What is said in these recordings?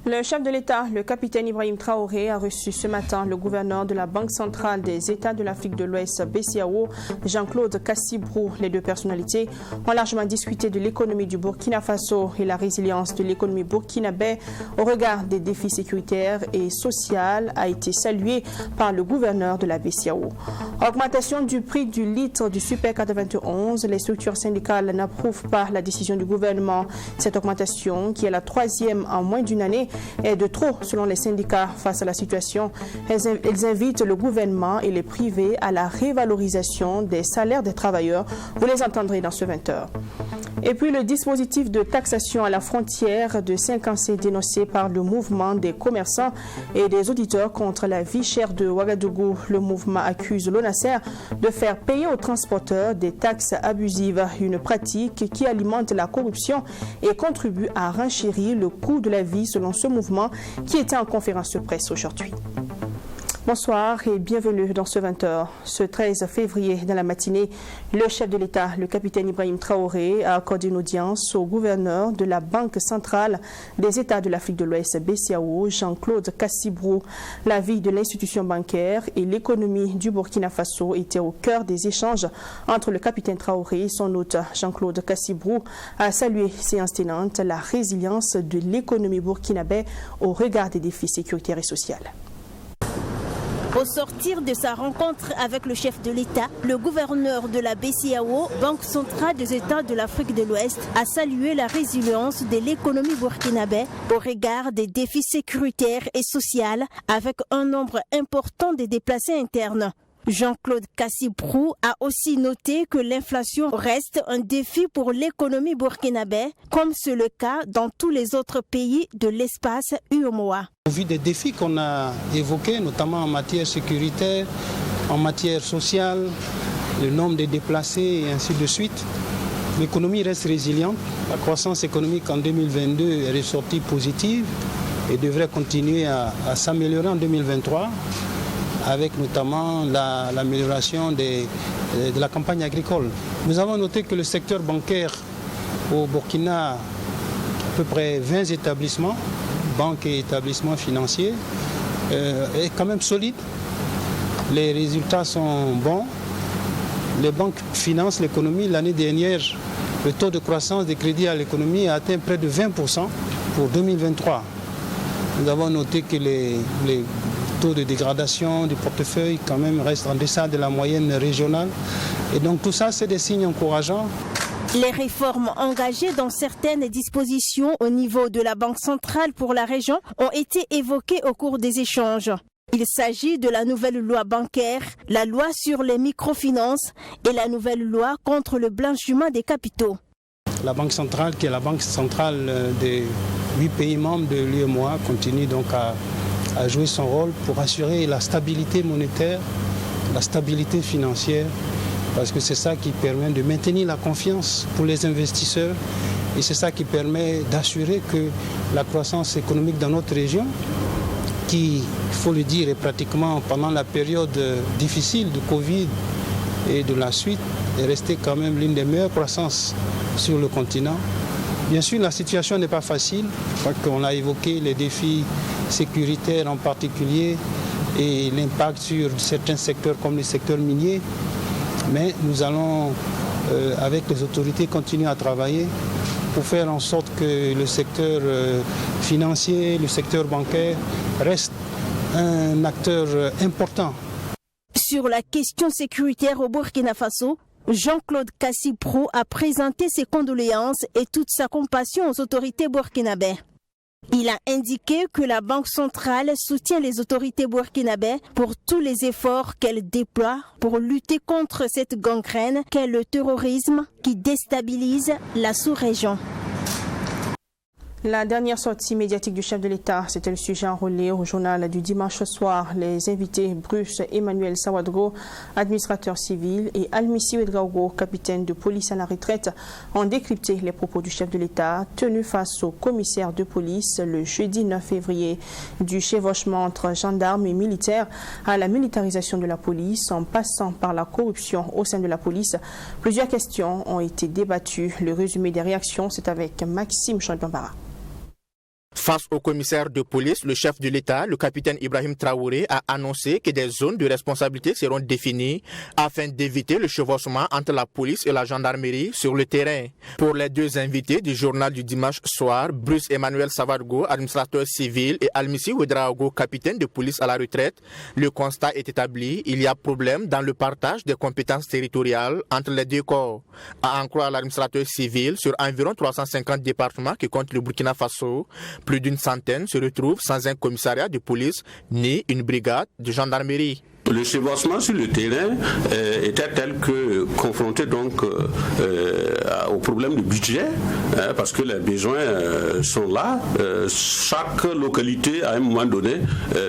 Le chef de l'État, le capitaine Ibrahim Traoré, a reçu ce matin le gouverneur de la Banque centrale des États de l'Afrique de l'Ouest, BCAO, Jean-Claude Cassibrou. Les deux personnalités ont largement discuté de l'économie du Burkina Faso et la résilience de l'économie burkinabé au regard des défis sécuritaires et sociaux a été saluée par le gouverneur de la BCAO. Augmentation du prix du litre du Super 91, les structures syndicales n'approuvent pas la décision du gouvernement. Cette augmentation, qui est la troisième en moins d'une année, est de trop selon les syndicats. Face à la situation, ils invitent le gouvernement et les privés à la révalorisation des salaires des travailleurs. Vous les entendrez dans ce 20h. Et puis le dispositif de taxation à la frontière de 5 ans s'est dénoncé par le mouvement des commerçants et des auditeurs contre la vie chère de Ouagadougou. Le mouvement accuse l'ONASER de faire payer aux transporteurs des taxes abusives, une pratique qui alimente la corruption et contribue à renchérir le coût de la vie selon ce mouvement qui était en conférence de presse aujourd'hui. Bonsoir et bienvenue dans ce 20h. Ce 13 février, dans la matinée, le chef de l'État, le capitaine Ibrahim Traoré, a accordé une audience au gouverneur de la Banque centrale des États de l'Afrique de l'Ouest, BCAO, Jean-Claude Cassibrou. La vie de l'institution bancaire et l'économie du Burkina Faso étaient au cœur des échanges entre le capitaine Traoré et son hôte Jean-Claude Cassibrou, a salué séance tenante la résilience de l'économie burkinabé au regard des défis sécuritaires et sociaux. Au sortir de sa rencontre avec le chef de l'État, le gouverneur de la BCAO, Banque centrale des États de l'Afrique de l'Ouest, a salué la résilience de l'économie burkinabé au regard des défis sécuritaires et sociaux avec un nombre important de déplacés internes. Jean-Claude Cassibrou a aussi noté que l'inflation reste un défi pour l'économie burkinabé, comme c'est le cas dans tous les autres pays de l'espace UEMOA. Au vu des défis qu'on a évoqués, notamment en matière sécuritaire, en matière sociale, le nombre de déplacés et ainsi de suite, l'économie reste résiliente. La croissance économique en 2022 est ressortie positive et devrait continuer à s'améliorer en 2023. Avec notamment l'amélioration de la campagne agricole. Nous avons noté que le secteur bancaire au Burkina, à peu près 20 établissements, banques et établissements financiers, est quand même solide. Les résultats sont bons. Les banques financent l'économie. L'année dernière, le taux de croissance des crédits à l'économie a atteint près de 20% pour 2023. Nous avons noté que les taux de dégradation du portefeuille quand même reste en deçà de la moyenne régionale. Et donc tout ça, c'est des signes encourageants. Les réformes engagées dans certaines dispositions au niveau de la Banque centrale pour la région ont été évoquées au cours des échanges. Il s'agit de la nouvelle loi bancaire, la loi sur les microfinances et la nouvelle loi contre le blanchiment des capitaux. La Banque centrale, qui est la banque centrale des 8 pays membres de l'UEMOA, continue donc à jouer son rôle pour assurer la stabilité monétaire, la stabilité financière, parce que c'est ça qui permet de maintenir la confiance pour les investisseurs et c'est ça qui permet d'assurer que la croissance économique dans notre région, qui, il faut le dire, est pratiquement pendant la période difficile de Covid et de la suite, est restée quand même l'une des meilleures croissances sur le continent. Bien sûr, la situation n'est pas facile. Je crois qu'on a évoqué les défis sécuritaires en particulier et l'impact sur certains secteurs comme les secteurs miniers. Mais nous allons, avec les autorités, continuer à travailler pour faire en sorte que le secteur financier, le secteur bancaire reste un acteur important. Sur la question sécuritaire au Burkina Faso, Jean-Claude Cassibrou a présenté ses condoléances et toute sa compassion aux autorités burkinabées. Il a indiqué que la Banque centrale soutient les autorités burkinabées pour tous les efforts qu'elle déploie pour lutter contre cette gangrène qu'est le terrorisme qui déstabilise la sous-région. La dernière sortie médiatique du chef de l'État, c'était le sujet enrôlé au journal du dimanche soir. Les invités Bruce Emmanuel Sawadgo, administrateur civil, et Almissi Ouedraogo, capitaine de police à la retraite, ont décrypté les propos du chef de l'État tenus face au commissaire de police le jeudi 9 février. Du chevauchement entre gendarmes et militaires à la militarisation de la police, en passant par la corruption au sein de la police, plusieurs questions ont été débattues. Le résumé des réactions, c'est avec Maxime Champion-Barra. Face au commissaire de police, le chef de l'État, le capitaine Ibrahim Traoré, a annoncé que des zones de responsabilité seront définies afin d'éviter le chevauchement entre la police et la gendarmerie sur le terrain. Pour les deux invités du journal du dimanche soir, Bruce Emmanuel Sawadgo, administrateur civil, et Almissi Ouedraogo, capitaine de police à la retraite, le constat est établi. Il y a problème dans le partage des compétences territoriales entre les deux corps. À en croire l'administrateur civil, sur environ 350 départements que compte le Burkina Faso, plus d'une centaine se retrouvent sans un commissariat de police ni une brigade de gendarmerie. Le chevauchement sur le terrain était tel que confronté donc au problème de budget, parce que les besoins sont là. Chaque localité, à un moment donné,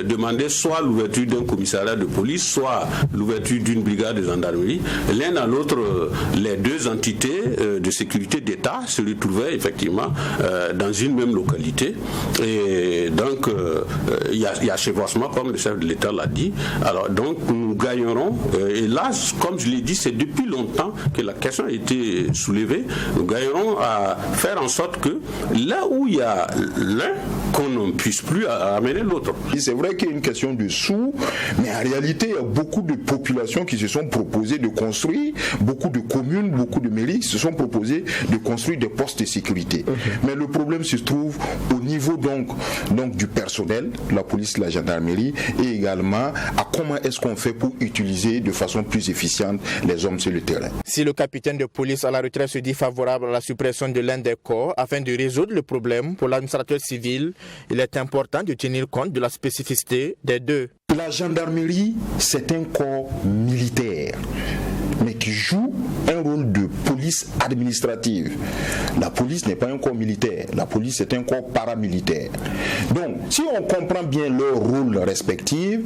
demandait soit l'ouverture d'un commissariat de police, soit l'ouverture d'une brigade de gendarmerie. L'un à l'autre, les deux entités de sécurité d'État se retrouvaient effectivement dans une même localité. Et donc, il y a chevauchement, comme le chef de l'État l'a dit. Alors, donc, nous gagnerons, et là, comme je l'ai dit, c'est depuis longtemps que la question a été soulevée, nous gagnerons à faire en sorte que là où il y a l'un, qu'on ne puisse plus amener l'autre. C'est vrai qu'il y a une question de sous, mais en réalité, il y a beaucoup de populations qui se sont proposées de construire, beaucoup de communes, beaucoup de mairies se sont proposées de construire des postes de sécurité. Mais le problème se trouve au niveau donc du personnel, la police, la gendarmerie, et également à comment est-ce qu'on fait pour utiliser de façon plus efficiente les hommes sur le terrain. Si le capitaine de police à la retraite se dit favorable à la suppression de l'un des corps afin de résoudre le problème pour l'administrateur civil, il est important de tenir compte de la spécificité des deux. La gendarmerie, c'est un corps militaire, mais qui joue un rôle de police administrative. La police n'est pas un corps militaire, la police est un corps paramilitaire. Donc, si on comprend bien leur rôle respectif,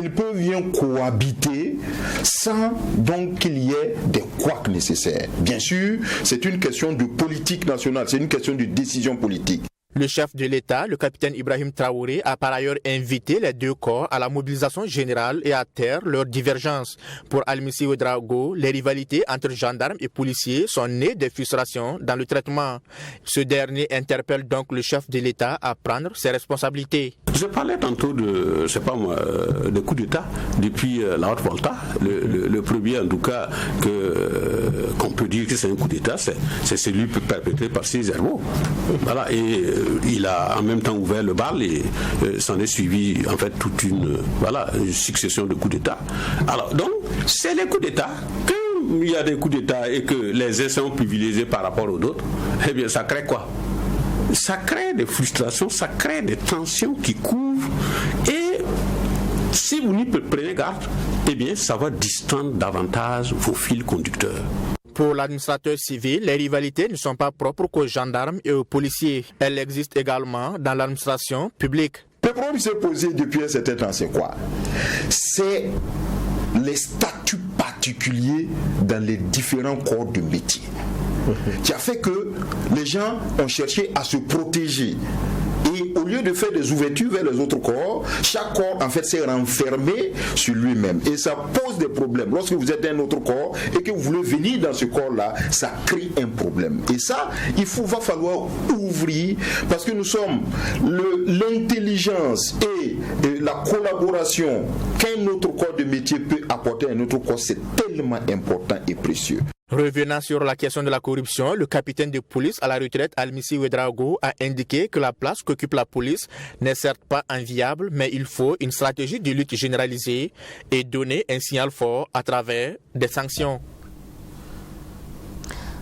ils peuvent bien cohabiter sans donc qu'il y ait des couacs nécessaires. Bien sûr, c'est une question de politique nationale, c'est une question de décision politique. Le chef de l'État, le capitaine Ibrahim Traoré, a par ailleurs invité les deux corps à la mobilisation générale et à taire leurs divergences. Pour Almissi Ouedraogo, les rivalités entre gendarmes et policiers sont nées des frustrations dans le traitement. Ce dernier interpelle donc le chef de l'État à prendre ses responsabilités. Je parlais tantôt de, de coup d'État depuis la Haute-Volta. Le premier, en tout cas, qu'on peut dire que c'est un coup d'État, c'est celui perpétré par Césaire. Voilà, et il a en même temps ouvert le bal et s'en est suivi en fait toute une succession de coups d'État. Alors donc, c'est les coups d'État. Quand il y a des coups d'État et que les uns sont privilégiés par rapport aux autres, eh bien ça crée quoi? Ça crée des frustrations, ça crée des tensions qui couvrent, et si vous n'y prenez garde, eh bien ça va distendre davantage vos fils conducteurs. Pour l'administrateur civil, les rivalités ne sont pas propres qu'aux gendarmes et aux policiers. Elles existent également dans l'administration publique. Le problème qui s'est posé depuis un certain temps, c'est quoi? C'est les statuts particuliers dans les différents corps de métier, qui a fait que les gens ont cherché à se protéger. Et au lieu de faire des ouvertures vers les autres corps, chaque corps en fait s'est renfermé sur lui-même. Et ça pose des problèmes. Lorsque vous êtes un autre corps et que vous voulez venir dans ce corps-là, ça crée un problème. Et ça, va falloir ouvrir, parce que nous sommes l'intelligence et la collaboration qu'un autre corps de métier peut apporter à un autre corps, c'est tellement important et précieux. Revenant sur la question de la corruption, le capitaine de police à la retraite Almissi Ouedraogo a indiqué que la place qu'occupe la police n'est certes pas enviable, mais il faut une stratégie de lutte généralisée et donner un signal fort à travers des sanctions.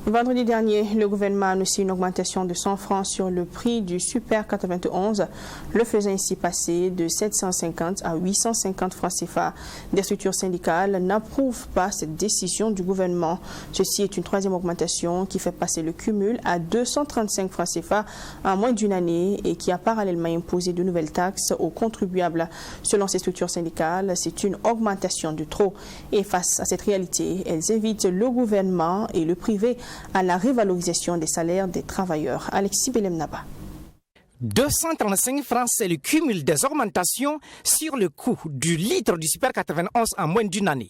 Vendredi dernier, le gouvernement a annoncé une augmentation de 100 francs sur le prix du Super 91, le faisant ainsi passer de 750 à 850 francs CFA. Des structures syndicales n'approuvent pas cette décision du gouvernement. Ceci est une troisième augmentation qui fait passer le cumul à 235 francs CFA en moins d'une année et qui a parallèlement imposé de nouvelles taxes aux contribuables. Selon ces structures syndicales, c'est une augmentation de trop. Et face à cette réalité, elles invitent le gouvernement et le privé à la révalorisation des salaires des travailleurs. Alexis Belemnaba. 235 francs, c'est le cumul des augmentations sur le coût du litre du Super 91 en moins d'une année.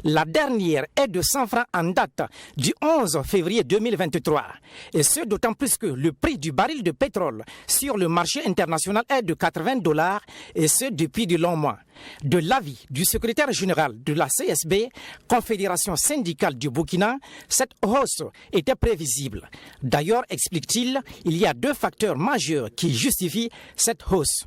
La dernière est de 100 francs en date du 11 février 2023. Et ce, d'autant plus que le prix du baril de pétrole sur le marché international est de $80, et ce, depuis de longs mois. De l'avis du secrétaire général de la CSB, Confédération syndicale du Burkina, cette hausse était prévisible. D'ailleurs, explique-t-il, il y a deux facteurs majeurs qui justifient cette hausse.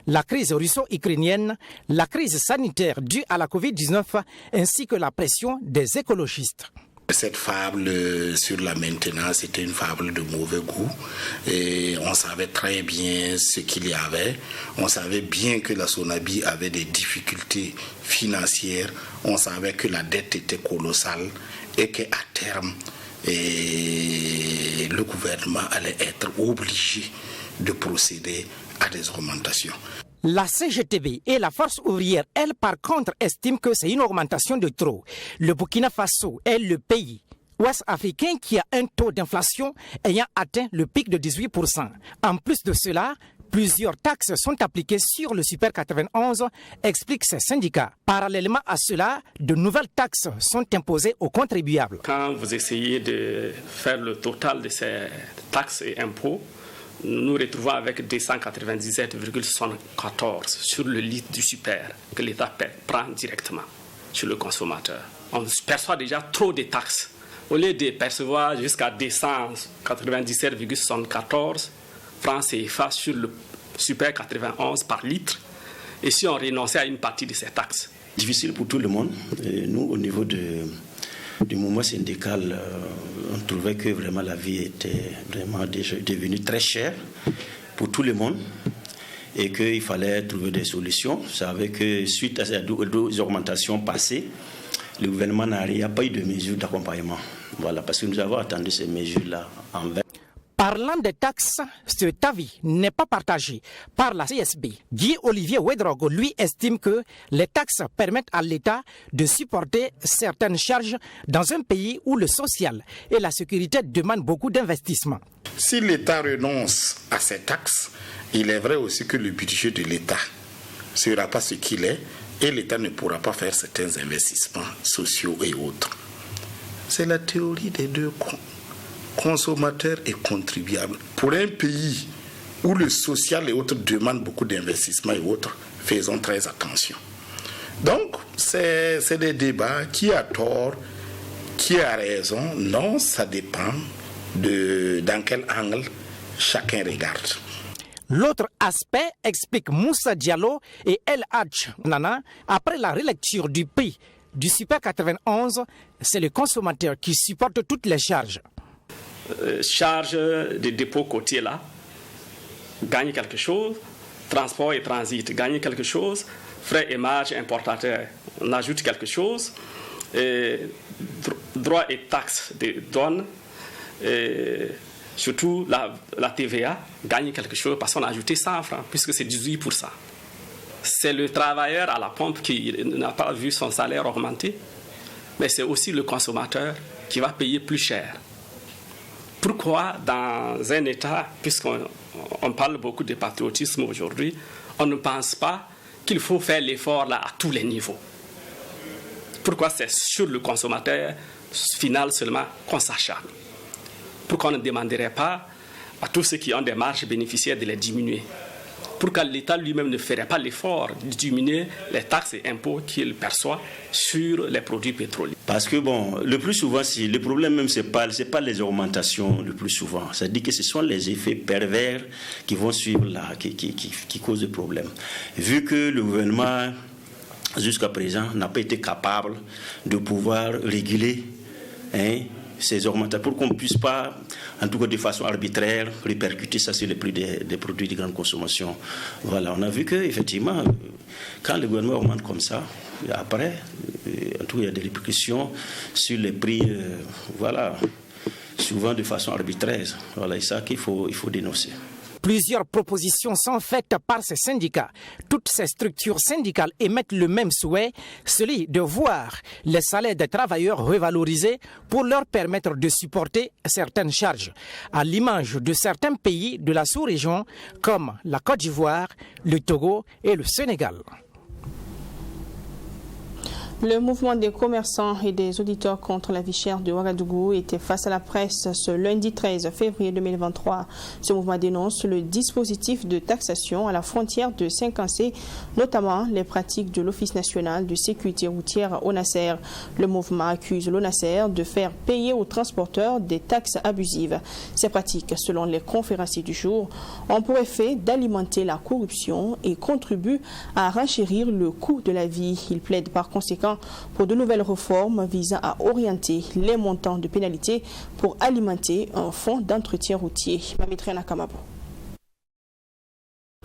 La crise russo-ukrainienne, la crise sanitaire due à la Covid-19 ainsi que la pression des écologistes. Cette fable sur la maintenance était une fable de mauvais goût et on savait très bien ce qu'il y avait. On savait bien que la Sonabi avait des difficultés financières. On savait que la dette était colossale et qu'à terme, le gouvernement allait être obligé de procéder à des augmentations. La CGTB et la force ouvrière, elles, par contre, estiment que c'est une augmentation de trop. Le Burkina Faso est le pays ouest-africain qui a un taux d'inflation ayant atteint le pic de 18%. En plus de cela, plusieurs taxes sont appliquées sur le Super 91, expliquent ces syndicats. Parallèlement à cela, de nouvelles taxes sont imposées aux contribuables. Quand vous essayez de faire le total de ces taxes et impôts, nous nous retrouvons avec 297,74 sur le litre du super que l'État prend directement sur le consommateur. On perçoit déjà trop de taxes. Au lieu de percevoir jusqu'à 297,74 francs CFA sur le super 91 par litre, et si on renonçait à une partie de ces taxes. Difficile pour tout le monde. Et nous, au niveau du mouvement syndical, on trouvait que vraiment la vie était vraiment devenue très chère pour tout le monde et qu'il fallait trouver des solutions. Vous savez que suite à ces deux augmentations passées, le gouvernement n'a pas eu de mesures d'accompagnement. Voilà, parce que nous avons attendu ces mesures-là en vain. Parlant des taxes, cet avis n'est pas partagé par la CSB. Guy-Olivier Ouedraogo, lui, estime que les taxes permettent à l'État de supporter certaines charges dans un pays où le social et la sécurité demandent beaucoup d'investissement. Si l'État renonce à ces taxes, il est vrai aussi que le budget de l'État ne sera pas ce qu'il est et l'État ne pourra pas faire certains investissements sociaux et autres. C'est la théorie des deux consommateurs et contribuables. Pour un pays où le social et autres demandent beaucoup d'investissement et autres, faisons très attention. Donc, c'est des débats. Qui a tort, qui a raison? Non, ça dépend dans quel angle chacun regarde. L'autre aspect, explique Moussa Diallo et El Hadj Nana, après la relecture du prix du Super 91, c'est le consommateur qui supporte toutes les charges. Charge de dépôt côtier là, gagne quelque chose, transport et transit, gagne quelque chose, frais et marge importateurs, on ajoute quelque chose, droits et taxes de douane, surtout la TVA, gagne quelque chose parce qu'on a ajouté 100 francs, puisque c'est 18%. C'est le travailleur à la pompe qui n'a pas vu son salaire augmenter, mais c'est aussi le consommateur qui va payer plus cher. Pourquoi dans un État, puisqu'on parle beaucoup de patriotisme aujourd'hui, on ne pense pas qu'il faut faire l'effort là à tous les niveaux? Pourquoi c'est sur le consommateur final seulement qu'on s'acharne? Pourquoi on ne demanderait pas à tous ceux qui ont des marges bénéficiaires de les diminuer? Pourquoi l'État lui-même ne ferait pas l'effort de diminuer les taxes et impôts qu'il perçoit sur les produits pétroliers? Parce que le plus souvent, le problème même, c'est pas les augmentations le plus souvent. C'est-à-dire que ce sont les effets pervers qui vont suivre là, qui causent le problème. Vu que le gouvernement, jusqu'à présent, n'a pas été capable de pouvoir réguler ces augmentations, pour qu'on ne puisse pas, en tout cas de façon arbitraire, répercuter ça sur les prix des produits de grande consommation. Voilà, on a vu qu'effectivement, quand le gouvernement augmente comme ça, après, en tout cas, il y a des répercussions sur les prix, voilà, souvent de façon arbitraire. Voilà, c'est ça qu'il faut dénoncer. Plusieurs propositions sont faites par ces syndicats. Toutes ces structures syndicales émettent le même souhait, celui de voir les salaires des travailleurs revalorisés pour leur permettre de supporter certaines charges, à l'image de certains pays de la sous-région comme la Côte d'Ivoire, le Togo et le Sénégal. Le mouvement des commerçants et des auditeurs contre la vie chère de Ouagadougou était face à la presse ce lundi 13 février 2023. Ce mouvement dénonce le dispositif de taxation à la frontière de Saint-Cancé, notamment les pratiques de l'Office national de sécurité routière ONASER. Le mouvement accuse l'ONASER de faire payer aux transporteurs des taxes abusives. Ces pratiques, selon les conférenciers du jour, ont pour effet d'alimenter la corruption et contribuent à renchérir le coût de la vie. Ils plaident par conséquent pour de nouvelles réformes visant à orienter les montants de pénalités pour alimenter un fonds d'entretien routier. Mamitrena Kamabo.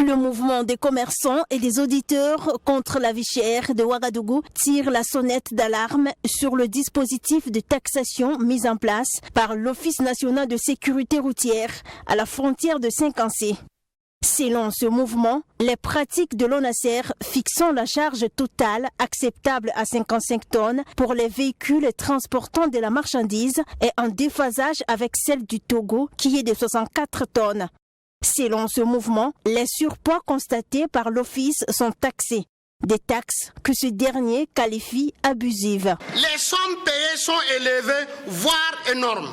Le mouvement des commerçants et des auditeurs contre la vie chère de Ouagadougou tire la sonnette d'alarme sur le dispositif de taxation mis en place par l'Office national de sécurité routière à la frontière de Saint-Cancé. Selon ce mouvement, les pratiques de l'ONASER fixant la charge totale acceptable à 55 tonnes pour les véhicules transportant de la marchandise est en déphasage avec celle du Togo qui est de 64 tonnes. Selon ce mouvement, les surpoids constatés par l'Office sont taxés. Des taxes que ce dernier qualifie abusives. Les sommes payées sont élevées, voire énormes.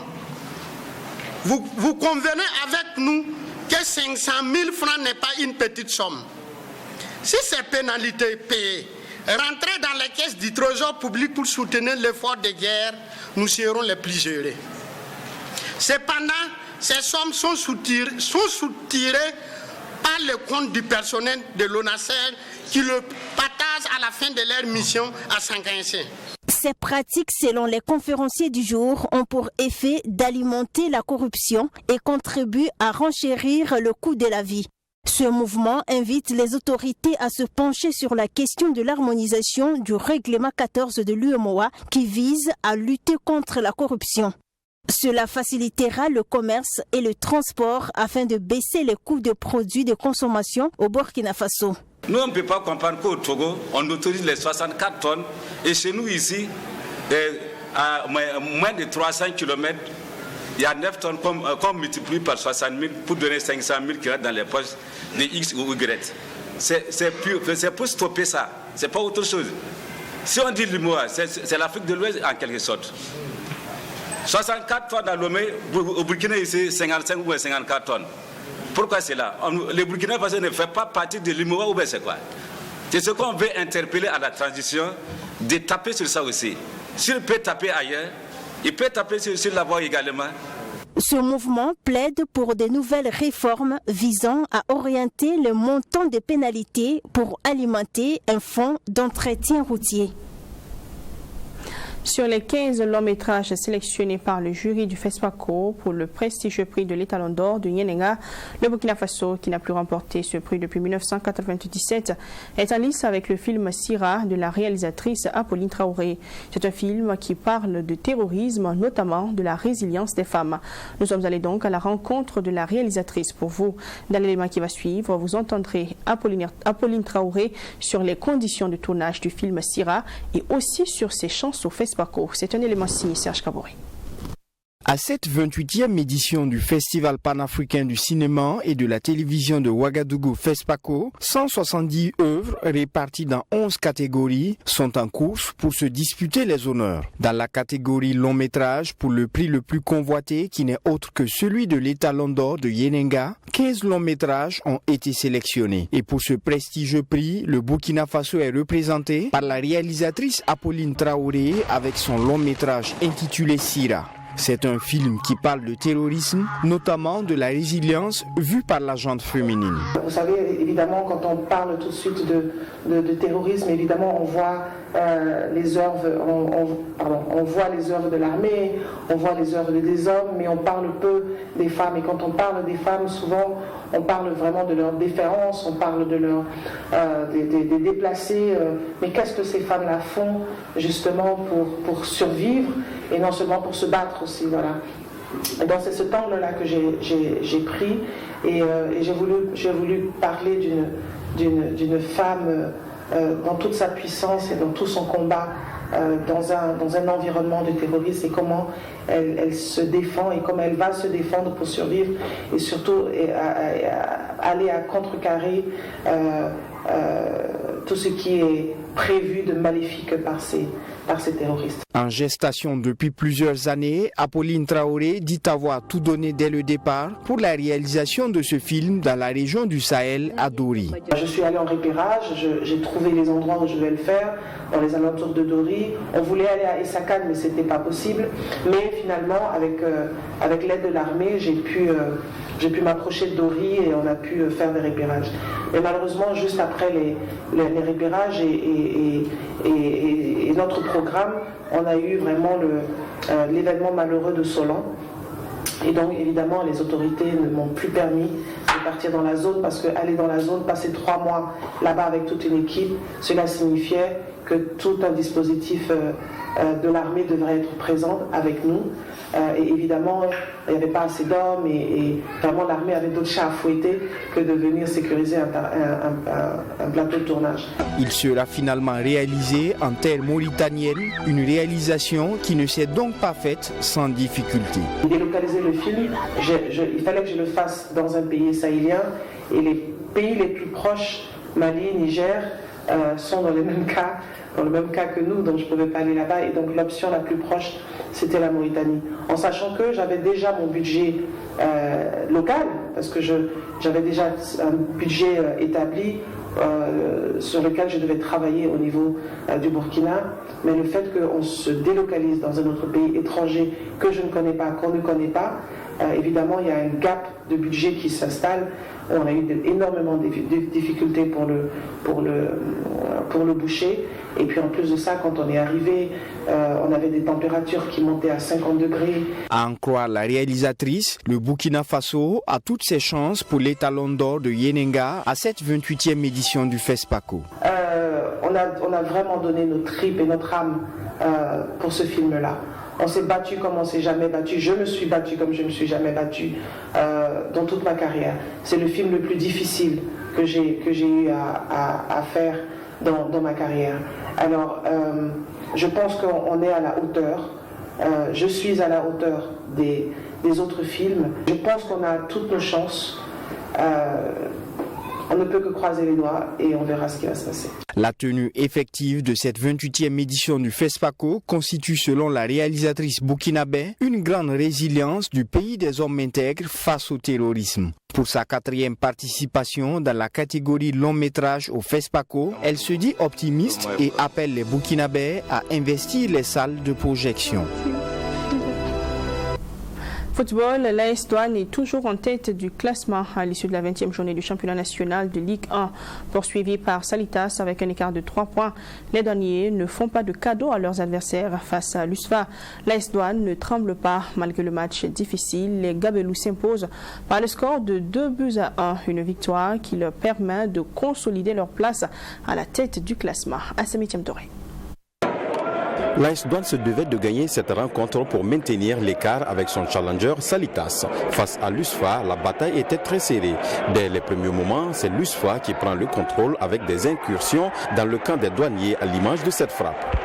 Vous convenez avec nous que 500 000 francs n'est pas une petite somme. Si ces pénalités payées rentraient dans les caisses du trésor public pour soutenir l'effort de guerre, nous serons les plus heureux. Cependant, ces sommes sont soutirées par le compte du personnel de l'ONASER qui le partage à la fin de leur mission à Saint-Cancé. Ces pratiques, selon les conférenciers du jour, ont pour effet d'alimenter la corruption et contribuent à renchérir le coût de la vie. Ce mouvement invite les autorités à se pencher sur la question de l'harmonisation du règlement 14 de l'UEMOA qui vise à lutter contre la corruption. Cela facilitera le commerce et le transport afin de baisser les coûts de produits de consommation au Burkina Faso. Nous, on ne peut pas comprendre qu'au Togo, on autorise les 64 tonnes et chez nous ici, à moins de 300 km, il y a 9 tonnes qu'on multiplie par 60 000 pour donner 500 000 qui restent dans les poches de X ou Y. C'est pour stopper ça, c'est pas autre chose. Si on dit l'UEMOA, c'est l'Afrique de l'Ouest en quelque sorte. 64 tonnes à Lomé, au Burkina ici, 55 ou 54 tonnes. Pourquoi c'est là? Le Burkina Faso ne fait pas partie de l'UEMOA ou bien c'est quoi? C'est ce qu'on veut interpeller à la transition, de taper sur ça aussi. S'il peut taper ailleurs, il peut taper sur la voie également. Ce mouvement plaide pour de nouvelles réformes visant à orienter le montant des pénalités pour alimenter un fonds d'entretien routier. Sur les 15 longs métrages sélectionnés par le jury du FESPACO pour le prestigieux prix de l'Étalon d'or de Yenenga, le Burkina Faso, qui n'a plus remporté ce prix depuis 1997, est en lice avec le film Sira de la réalisatrice Apolline Traoré. C'est un film qui parle de terrorisme, notamment de la résilience des femmes. Nous sommes allés donc à la rencontre de la réalisatrice pour vous. Dans l'élément qui va suivre, vous entendrez Apolline Traoré sur les conditions de tournage du film Sira et aussi sur ses chances au FESPACO. C'est un élément signé Serge Kabouré. À cette 28e édition du Festival panafricain du cinéma et de la télévision de Ouagadougou FESPACO, 170 œuvres réparties dans 11 catégories sont en course pour se disputer les honneurs. Dans la catégorie long métrage, pour le prix le plus convoité qui n'est autre que celui de l'Étalon d'or de Yenenga, 15 longs métrages ont été sélectionnés. Et pour ce prestigieux prix, le Burkina Faso est représenté par la réalisatrice Apolline Traoré avec son long métrage intitulé Sira. C'est un film qui parle de terrorisme, notamment de la résilience vue par la gente féminine. Vous savez, évidemment, quand on parle tout de suite de terrorisme, évidemment, on voit les œuvres, on voit les œuvres de l'armée, on voit les œuvres des hommes, mais on parle peu des femmes. Et quand on parle des femmes, souvent, on parle vraiment de leur déférence, on parle de leur des déplacés. Mais qu'est-ce que ces femmes-là font justement pour survivre et non seulement pour se battre aussi, voilà. Et donc c'est cet angle-là que j'ai pris et j'ai voulu parler d'une femme dans toute sa puissance et dans tout son combat dans un environnement de terrorisme et comment elle se défend et comment elle va se défendre pour survivre et surtout aller à contrecarrer tout ce qui est prévu de maléfique par ces terroristes. En gestation depuis plusieurs années, Apolline Traoré dit avoir tout donné dès le départ pour la réalisation de ce film dans la région du Sahel, à Dori. Je suis allée en repérage, j'ai trouvé les endroits où je devais le faire, dans les alentours de Dori. On voulait aller à Essakan, mais ce n'était pas possible. Mais finalement, avec l'aide de l'armée, j'ai pu m'approcher de Dori et on a pu faire des repérages. Mais malheureusement, juste après les repérages et notre programme, on a eu vraiment l'événement malheureux de Solan. Et donc, évidemment, les autorités ne m'ont plus permis de partir dans la zone parce qu'aller dans la zone, passer 3 mois là-bas avec toute une équipe, cela signifiait que tout un dispositif de l'armée devrait être présent avec nous. Et évidemment, il n'y avait pas assez d'hommes et vraiment l'armée avait d'autres chats à fouetter que de venir sécuriser un plateau de tournage. Il sera finalement réalisé en terre mauritanienne, une réalisation qui ne s'est donc pas faite sans difficulté. Délocaliser le film, il fallait que je le fasse dans un pays sahélien et les pays les plus proches, Mali, Niger, sont dans le même cas que nous, donc je ne pouvais pas aller là-bas et donc l'option la plus proche c'était la Mauritanie, en sachant que j'avais déjà mon budget local, parce que j'avais déjà un budget établi sur lequel je devais travailler au niveau du Burkina, mais le fait qu'on se délocalise dans un autre pays étranger que je ne connais pas, qu'on ne connaît pas, évidemment il y a un gap de budget qui s'installe. On a eu énormément de difficultés pour le boucher. Et puis en plus de ça, quand on est arrivé, on avait des températures qui montaient à 50 degrés. À en croire la réalisatrice, le Burkina Faso a toutes ses chances pour l'étalon d'or de Yenenga à cette 28e édition du FESPACO. On a vraiment donné notre tripes et notre âme pour ce film-là. On s'est battu comme on ne s'est jamais battu. Je me suis battu comme je ne me suis jamais battu dans toute ma carrière. C'est le film le plus difficile que j'ai eu à faire dans ma carrière. Alors, je pense qu'on est à la hauteur. Je suis à la hauteur des autres films. Je pense qu'on a toutes nos chances. On ne peut que croiser les doigts et on verra ce qui va se passer. La tenue effective de cette 28e édition du FESPACO constitue, selon la réalisatrice burkinabé, une grande résilience du pays des hommes intègres face au terrorisme. Pour sa 4e participation dans la catégorie long métrage au FESPACO, elle se dit optimiste et appelle les burkinabés à investir les salles de projection. Football, l'AS Douanes est toujours en tête du classement à l'issue de la 20e journée du championnat national de Ligue 1. Poursuivi par Salitas avec un écart de 3 points, les douaniers ne font pas de cadeau à leurs adversaires face à l'USFA. L'AS Douanes ne tremble pas malgré le match difficile. Les Gabelous s'imposent par le score de 2-1, une victoire qui leur permet de consolider leur place à la tête du classement. Assemi Thiamtoré. L'AS Douanes se devait de gagner cette rencontre pour maintenir l'écart avec son challenger Salitas. Face à l'USFA, la bataille était très serrée. Dès les premiers moments, c'est l'USFA qui prend le contrôle avec des incursions dans le camp des douaniers à l'image de cette frappe.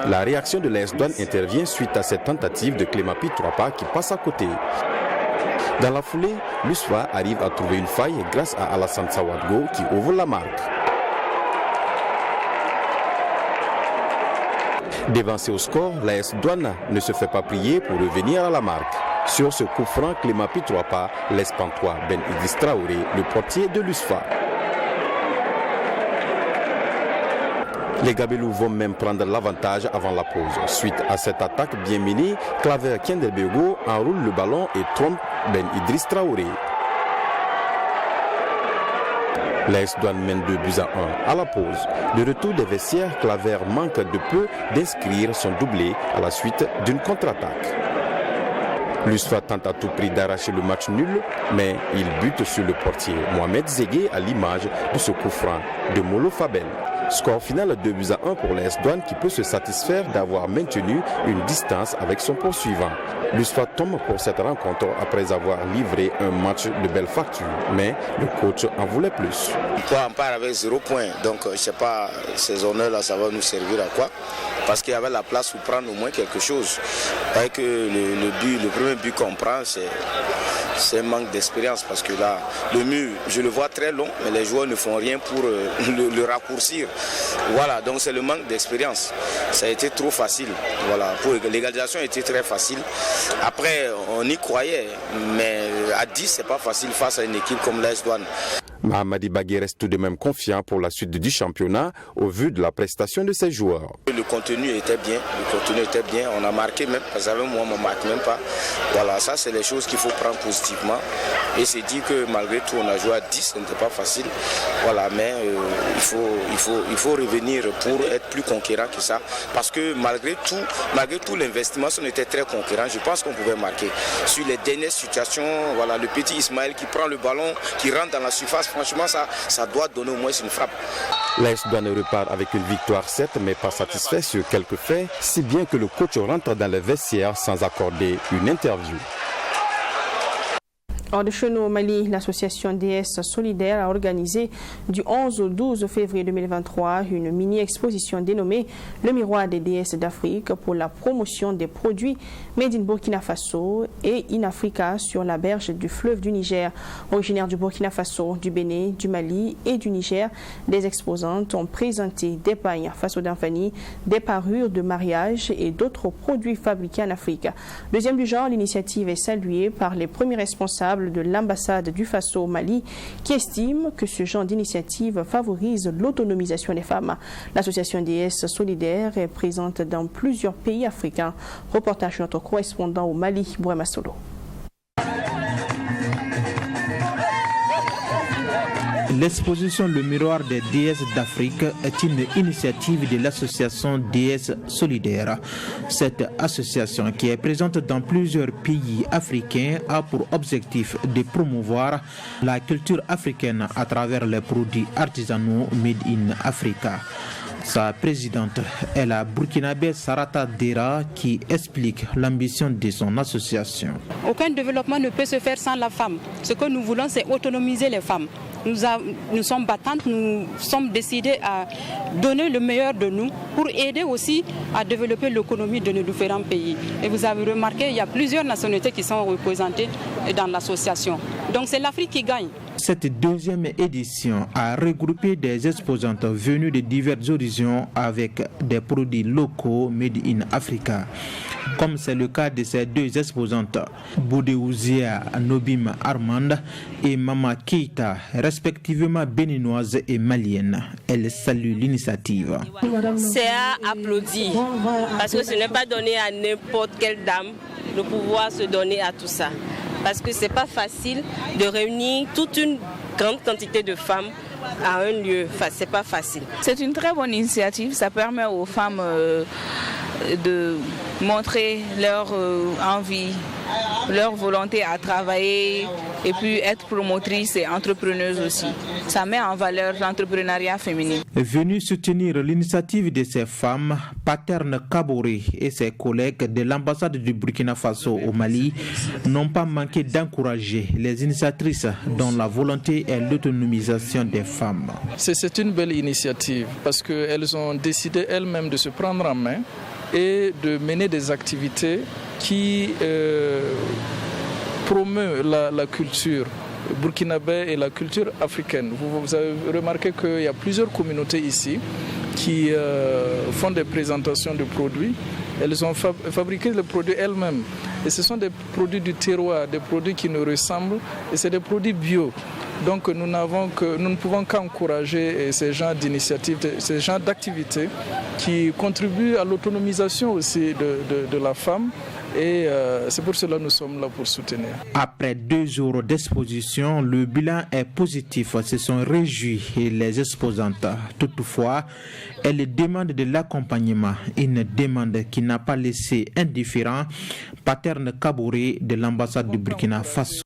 La réaction de l'AS Douanes intervient suite à cette tentative de Clémapi Troapa qui passe à côté. Dans la foulée, l'USFA arrive à trouver une faille grâce à Alassane Sawadgo qui ouvre la marque. Dévancé au score, l'AS Douanes ne se fait pas prier pour revenir à la marque. Sur ce coup franc, Clémapi Troapa laisse pantois Ben Idriss Traoré, le portier de l'USFA. Les Gabelous vont même prendre l'avantage avant la pause. Suite à cette attaque bien menée, Claver Kendelbego enroule le ballon et trompe Ben Idriss Traoré. L'AS Douane mène 2-1 à la pause. De retour des vestiaires, Claver manque de peu d'inscrire son doublé à la suite d'une contre-attaque. L'USFA tente à tout prix d'arracher le match nul, mais il bute sur le portier Mohamed Zegué à l'image de ce coup franc de Molo Fabel. Score final 2-1 pour l'AS Douane qui peut se satisfaire d'avoir maintenu une distance avec son poursuivant. L'USFA tombe pour cette rencontre après avoir livré un match de belle facture, mais le coach en voulait plus. On part avec 0 point, donc je ne sais pas, ces honneurs-là, ça va nous servir à quoi? Parce qu'il y avait la place pour prendre au moins quelque chose. Avec le premier but qu'on prend, c'est un manque d'expérience parce que là, le mur, je le vois très long, mais les joueurs ne font rien pour le raccourcir. Voilà, donc c'est le manque d'expérience. Ça a été trop facile. Voilà, pour l'égalisation a été très facile. Après, on y croyait, mais à 10, c'est pas facile face à une équipe comme l'AS Douane. Mahamadi Bagui reste tout de même confiant pour la suite du championnat au vu de la prestation de ses joueurs. Le contenu était bien, on a marqué même, parce que moi on ne marque même pas. Voilà, ça c'est les choses qu'il faut prendre positivement. Et c'est dit que malgré tout on a joué à 10, ce n'était pas facile. Voilà, mais il faut revenir pour être plus conquérant que ça. Parce que malgré tout l'investissement, on était très conquérant. Je pense qu'on pouvait marquer. Sur les dernières situations, voilà, le petit Ismaël qui prend le ballon, qui rentre dans la surface, franchement ça doit donner au moins une frappe. L'AS Douane repart avec une victoire certes, mais pas satisfait sur quelques faits, si bien que le coach rentre dans les vestiaires sans accorder une interview. Hors de chez nous au Mali, l'association DS Solidaire a organisé du 11 au 12 février 2023 une mini-exposition dénommée Le Miroir des DS d'Afrique pour la promotion des produits made in Burkina Faso et in Africa sur la berge du fleuve du Niger. Originaires du Burkina Faso, du Bénin, du Mali et du Niger, des exposantes ont présenté des pagnes Faso d'Anfani, des parures de mariage et d'autres produits fabriqués en Afrique. Deuxième du genre, l'initiative est saluée par les premiers responsables de l'ambassade du Faso au Mali qui estime que ce genre d'initiative favorise l'autonomisation des femmes. L'association DS Solidaire est présente dans plusieurs pays africains. Reportage de notre correspondant au Mali, Bouema Solo. L'exposition Le Miroir des DS d'Afrique est une initiative de l'association DS Solidaire. Cette association, qui est présente dans plusieurs pays africains, a pour objectif de promouvoir la culture africaine à travers les produits artisanaux made in Africa. Sa présidente est la burkinabé Sarata Dera qui explique l'ambition de son association. Aucun développement ne peut se faire sans la femme. Ce que nous voulons, c'est autonomiser les femmes. Nous sommes battantes, nous sommes décidés à donner le meilleur de nous pour aider aussi à développer l'économie de nos différents pays. Et vous avez remarqué, il y a plusieurs nationalités qui sont représentées dans l'association. Donc c'est l'Afrique qui gagne. Cette deuxième édition a regroupé des exposantes venues de divers horizons avec des produits locaux made in Africa. Comme c'est le cas de ces deux exposantes, Boudéouzia Nobim Armand et Mama Keita, respectivement béninoise et malienne. Elle salue l'initiative. C'est à applaudir, parce que ce n'est pas donné à n'importe quelle dame de pouvoir se donner à tout ça. Parce que ce n'est pas facile de réunir toute une grande quantité de femmes à un lieu. Enfin, c'est pas facile. C'est une très bonne initiative. Ça permet aux femmes de montrer leur envie, leur volonté à travailler et puis être promotrices et entrepreneuses aussi. Ça met en valeur l'entrepreneuriat féminin. Venu soutenir l'initiative de ces femmes, Paterne Kaboré et ses collègues de l'ambassade du Burkina Faso au Mali n'ont pas manqué d'encourager les initiatrices dont la volonté est l'autonomisation des femmes. C'est une belle initiative parce qu'elles ont décidé elles-mêmes de se prendre en main et de mener des activités qui promeuvent la culture burkinabé et la culture africaine. Vous avez remarqué qu'il y a plusieurs communautés ici qui font des présentations de produits. Elles ont fabriqué les produits elles-mêmes. Et ce sont des produits du terroir, des produits qui nous ressemblent. Et c'est des produits bio. Donc nous ne pouvons qu'encourager ces genres d'initiatives, ces genres d'activités qui contribuent à l'autonomisation aussi de la femme. Et c'est pour cela que nous sommes là pour soutenir. Après 2 jours d'exposition, le bilan est positif. Se sont réjouis les exposantes. Toutefois, elles demandent de l'accompagnement. Une demande qui n'a pas laissé indifférent Paterne Kabouré de l'ambassade du Burkina Faso.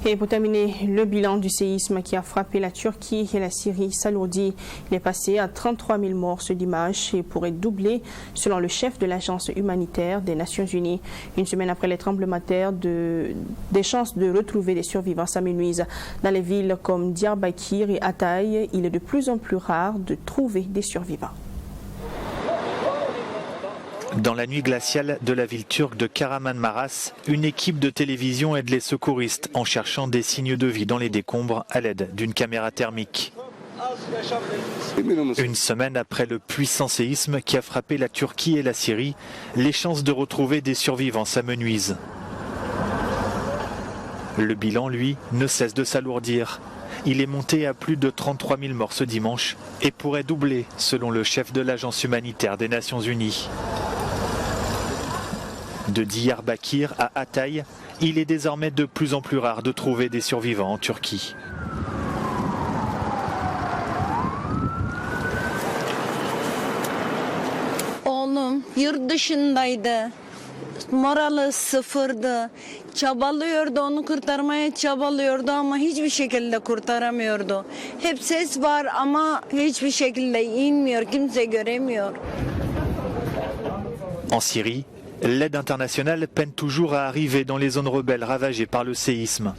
Et pour terminer, le bilan du séisme qui a frappé la Turquie et la Syrie s'alourdit. Il est passé à 33 000 morts ce dimanche et pourrait doubler selon le chef de l'agence humanitaire des Nations Unies. Une semaine après les tremblements de terre, des chances de retrouver des survivants s'amenuisent. Dans les villes comme Diyarbakir et Hatay, il est de plus en plus rare de trouver des survivants. Dans la nuit glaciale de la ville turque de Kahramanmaraş, une équipe de télévision aide les secouristes en cherchant des signes de vie dans les décombres à l'aide d'une caméra thermique. Une semaine après le puissant séisme qui a frappé la Turquie et la Syrie, les chances de retrouver des survivants s'amenuisent. Le bilan, lui, ne cesse de s'alourdir. Il est monté à plus de 33 000 morts ce dimanche et pourrait doubler, selon le chef de l'agence humanitaire des Nations Unies. De Diyarbakir à Hatay, il est désormais de plus en plus rare de trouver des survivants en Turquie. Oğlum yurt dışındaydı. Moralı sıfırdı. Çabalıyordu, onu kurtarmaya çabalıyordu ama hiçbir şekilde kurtaramıyordu. Hep ses var ama hiçbir şekilde inmiyor, kimse göremiyor. En Syrie, l'aide internationale peine toujours à arriver dans les zones rebelles ravagées par le séisme.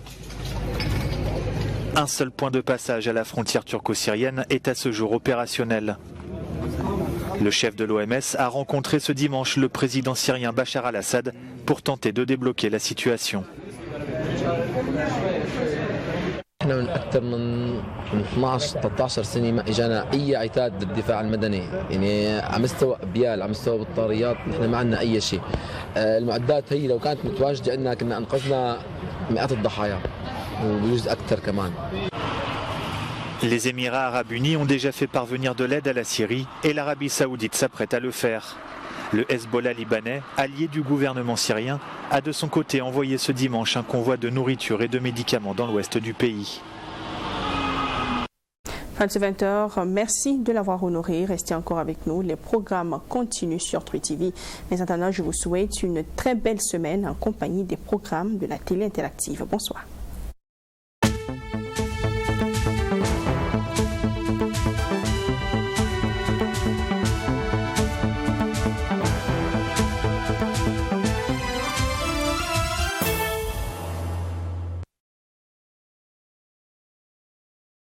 Un seul point de passage à la frontière turco-syrienne est à ce jour opérationnel. Le chef de l'OMS a rencontré ce dimanche le président syrien Bachar al-Assad pour tenter de débloquer la situation. احنا من اكثر من 12 13 سنه ما اجانا اي عتاد للدفاع المدني، يعني على مستوى ابيال، على مستوى بطاريات، نحن ما عندنا اي شيء. المعدات هي لو كانت متواجده عندنا كنا انقذنا مئات الضحايا وبجوز اكثر كمان. Les Émirats arabes unis ont déjà fait parvenir de l'aide à la Syrie et l'Arabie saoudite s'apprête à le faire. Le Hezbollah libanais, allié du gouvernement syrien, a de son côté envoyé ce dimanche un convoi de nourriture et de médicaments dans l'ouest du pays. Fin de ce 20h, merci de l'avoir honoré. Restez encore avec nous. Les programmes continuent sur Truy TV. Mais en attendant, je vous souhaite une très belle semaine en compagnie des programmes de la télé interactive. Bonsoir.